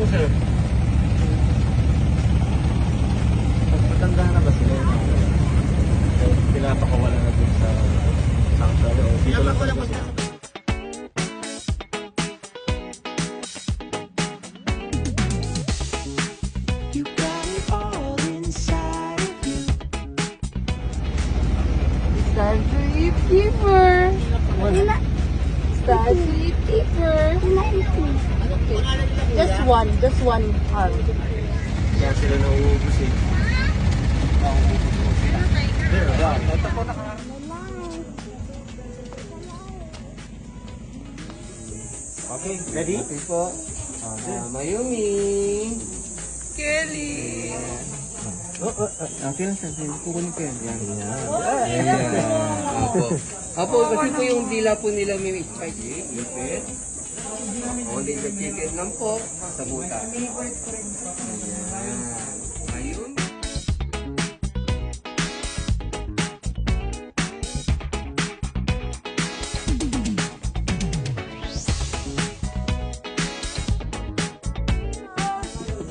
po, sir. Matanda na ba sila? Pinapakawala na dun sa sanctuary o dito lang po sila. You got it all inside of you. It's time to eat keeper. It's time to eat keeper. Just one arm. Kaya sila nauubos eh. Ito po Okay, ready? Okay po. Mayumi. Kelly. Okay lang sir. Kukunin ko yan. Yan. Opo. Opo, kasi po yung dila po nila may spicy. Lupit. Only the chicken lang po. Sa buta. Ayan. Ayun.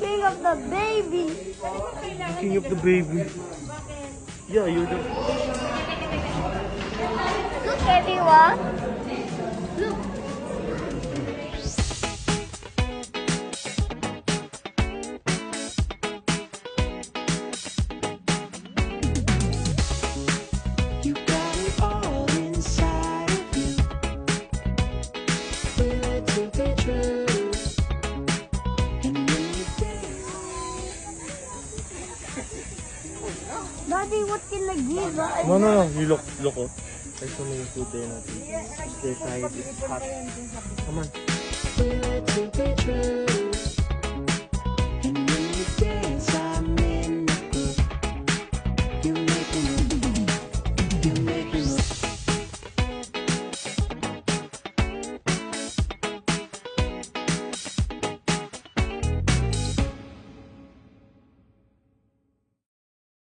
King of the baby. King of the baby. Yeah, you're the... Look, everyone. Look. You got it all inside of you. Feel it to be true. And when you dance, Daddy, what can I give? No. You look out. There's so many food there natin. Stay side, it's hot. Come on. feel it to be true.